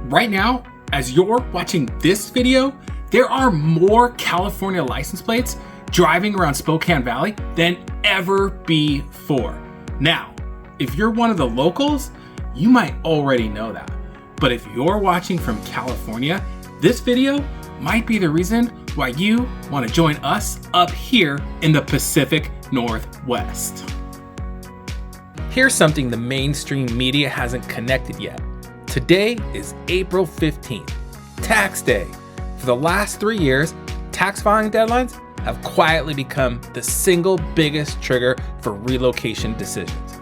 Right now, as you're watching this video, there are more California license plates driving around Spokane Valley than ever before. Now, if you're one of the locals, you might already know that. But if you're watching from California, this video might be the reason why you want to join us up here in the Pacific Northwest. Here's something the mainstream media hasn't connected yet. Today is April 15th, tax day. For the last 3 years, tax filing deadlines have quietly become the single biggest trigger for relocation decisions.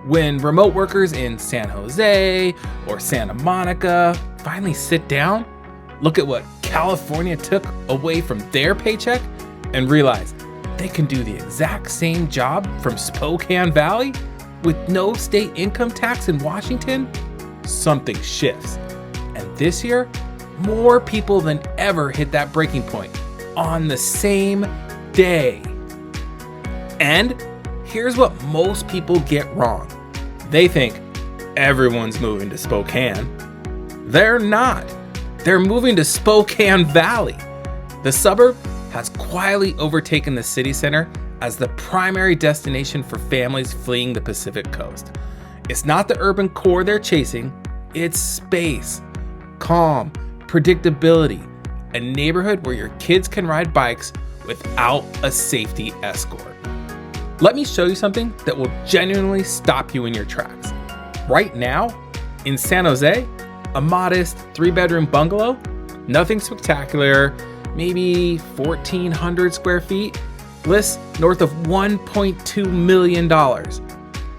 When remote workers in San Jose or Santa Monica finally sit down, look at what California took away from their paycheck, and realize they can do the exact same job from Spokane Valley with no state income tax in Washington, something shifts. And this year, more people than ever hit that breaking point on the same day. And here's what most people get wrong. They think everyone's moving to Spokane. They're not. They're moving to Spokane Valley. The suburb has quietly overtaken the city center as the primary destination for families fleeing the Pacific Coast. It's not the urban core they're chasing, it's space, calm, predictability, a neighborhood where your kids can ride bikes without a safety escort. Let me show you something that will genuinely stop you in your tracks. Right now, in San Jose, a modest 3-bedroom bungalow, nothing spectacular, maybe 1,400 square feet, lists north of $1.2 million.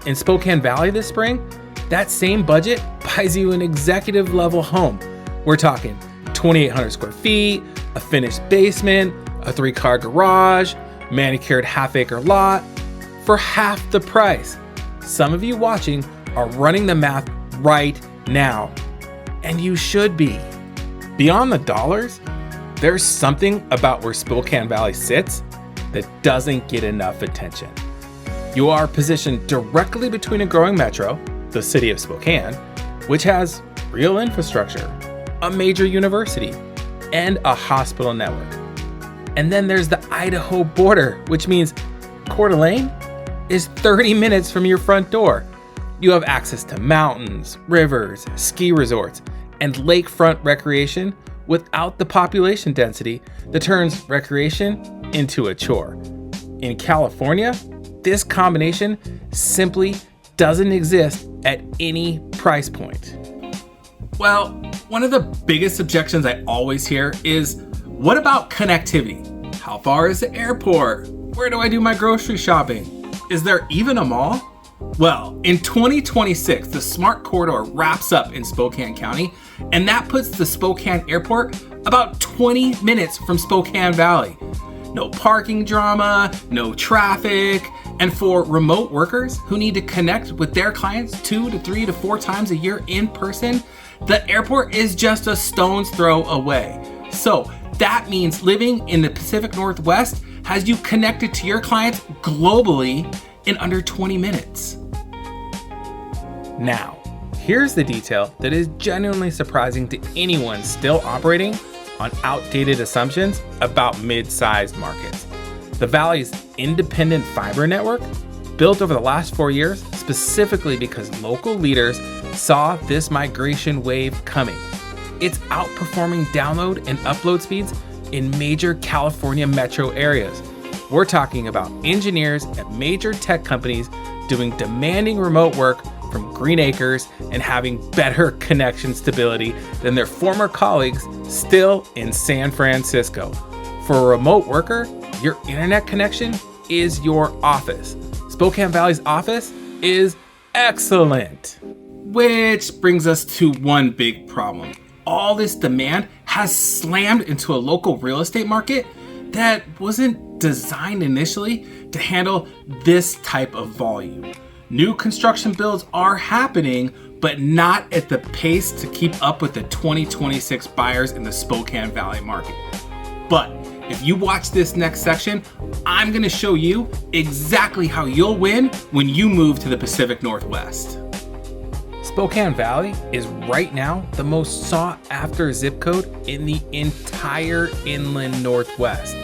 In Spokane Valley this spring, that same budget buys you an executive level home. We're talking 2,800 square feet, a finished basement, a 3-car garage, manicured half-acre lot, for half the price. Some of you watching are running the math right now, and you should be. Beyond the dollars, there's something about where Spokane Valley sits that doesn't get enough attention. You are positioned directly between a growing metro, the city of Spokane, which has real infrastructure, a major university, and a hospital network. And then there's the Idaho border, which means Coeur d'Alene is 30 minutes from your front door. You have access to mountains, rivers, ski resorts, and lakefront recreation without the population density that turns recreation into a chore. In California, this combination simply doesn't exist at any price point. Well, one of the biggest objections I always hear is, what about connectivity? How far is the airport? Where do I do my grocery shopping? Is there even a mall? Well, in 2026, the Smart Corridor wraps up in Spokane County, and that puts the Spokane Airport about 20 minutes from Spokane Valley. No parking drama, no traffic, and for remote workers who need to connect with their clients 2 to 3 to 4 times a year in person, the airport is just a stone's throw away. So that means living in the Pacific Northwest has you connected to your clients globally in under 20 minutes. Now, here's the detail that is genuinely surprising to anyone still operating on outdated assumptions about mid-sized markets. The Valley's independent fiber network, built over the last 4 years specifically because local leaders saw this migration wave coming. It's outperforming download and upload speeds in major California metro areas. We're talking about engineers at major tech companies doing demanding remote work from green acres and having better connection stability than their former colleagues still in San Francisco. For a remote worker, your internet connection is your office. Spokane Valley's office is excellent. Which brings us to one big problem. All this demand has slammed into a local real estate market that wasn't designed initially to handle this type of volume. New construction builds are happening, but not at the pace to keep up with the 2026 buyers in the Spokane Valley market. But if you watch this next section, I'm going to show you exactly how you'll win when you move to the Pacific Northwest. Spokane Valley is right now the most sought after zip code in the entire inland Northwest.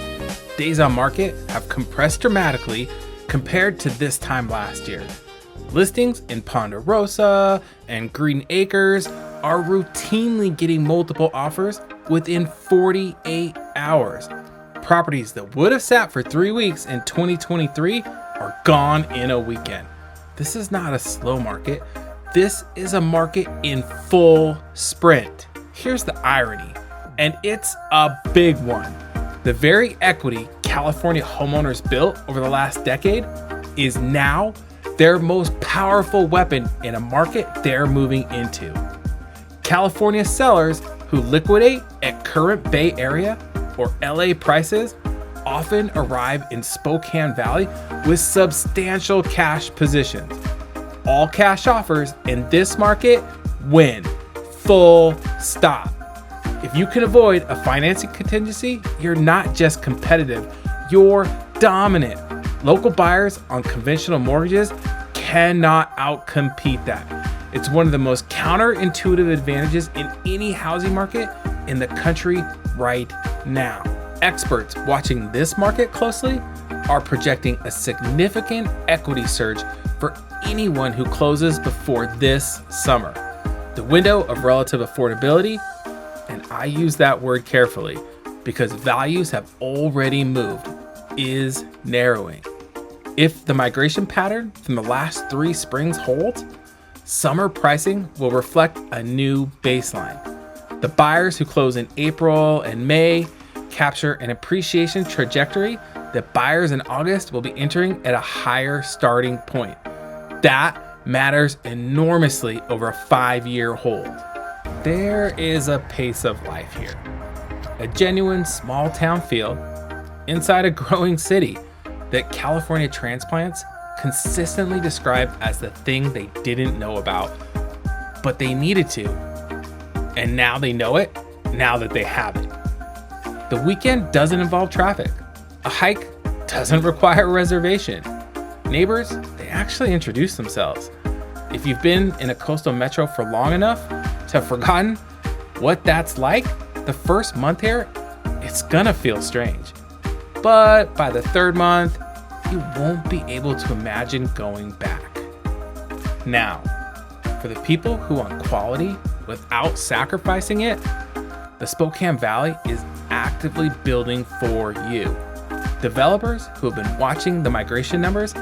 Days on market have compressed dramatically compared to this time last year. Listings in Ponderosa and Green Acres are routinely getting multiple offers within 48 hours. Properties that would have sat for 3 weeks in 2023 are gone in a weekend. This is not a slow market. This is a market in full sprint. Here's the irony, and it's a big one. The very equity California homeowners built over the last decade is now their most powerful weapon in a market they're moving into. California sellers who liquidate at current Bay Area or LA prices often arrive in Spokane Valley with substantial cash positions. All cash offers in this market win. Full stop. If you can avoid a financing contingency, you're not just competitive, you're dominant. Local buyers on conventional mortgages cannot outcompete that. It's one of the most counterintuitive advantages in any housing market in the country right now. Experts watching this market closely are projecting a significant equity surge for anyone who closes before this summer. The window of relative affordability, and I use that word carefully because values have already moved, is narrowing. If the migration pattern from the last 3 springs holds, summer pricing will reflect a new baseline. The buyers who close in April and May capture an appreciation trajectory that buyers in August will be entering at a higher starting point. That matters enormously over a 5-year hold. There is a pace of life here. A genuine small town feel inside a growing city that California transplants consistently describe as the thing they didn't know about, but they needed to. And now they know it, now that they have it. The weekend doesn't involve traffic. A hike doesn't require a reservation. Neighbors, they actually introduce themselves. If you've been in a coastal metro for long enough to have forgotten what that's like, the first month here, it's gonna feel strange. But by the 3rd month, you won't be able to imagine going back. Now, for the people who want quality without sacrificing it, the Spokane Valley is actively building for you. Developers who have been watching the migration numbers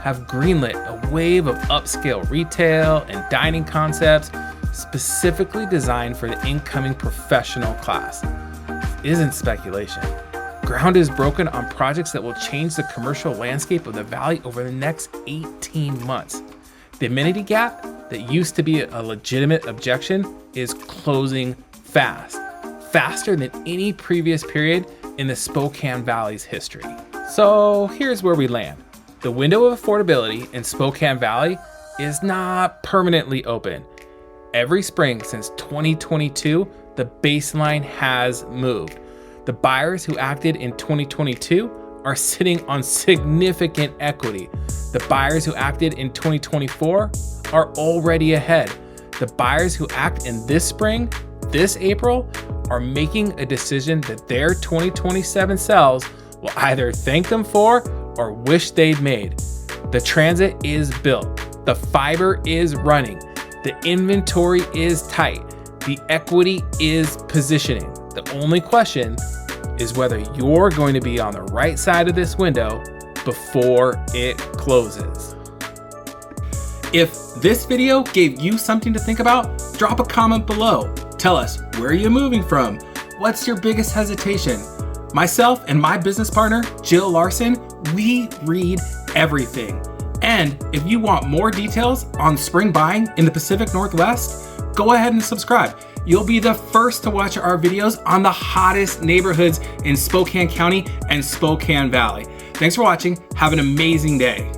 have greenlit a wave of upscale retail and dining concepts specifically designed for the incoming professional class. This isn't speculation. Ground is broken on projects that will change the commercial landscape of the valley over the next 18 months. The amenity gap that used to be a legitimate objection is closing fast, faster than any previous period in the Spokane Valley's history. So here's where we land. The window of affordability in Spokane Valley is not permanently open. Every spring since 2022, the baseline has moved. The buyers who acted in 2022 are sitting on significant equity. The buyers who acted in 2024 are already ahead. The buyers who act in this spring, this April, are making a decision that their 2027 selves will either thank them for or wish they'd made. The transit is built. The fiber is running. The inventory is tight. The equity is positioning. The only question is whether you're going to be on the right side of this window before it closes. If this video gave you something to think about, drop a comment below. Tell us, where are you moving from? What's your biggest hesitation? Myself and my business partner, Jill Larson, we read everything. And if you want more details on spring buying in the Pacific Northwest, go ahead and subscribe. You'll be the first to watch our videos on the hottest neighborhoods in Spokane County and Spokane Valley. Thanks for watching. Have an amazing day.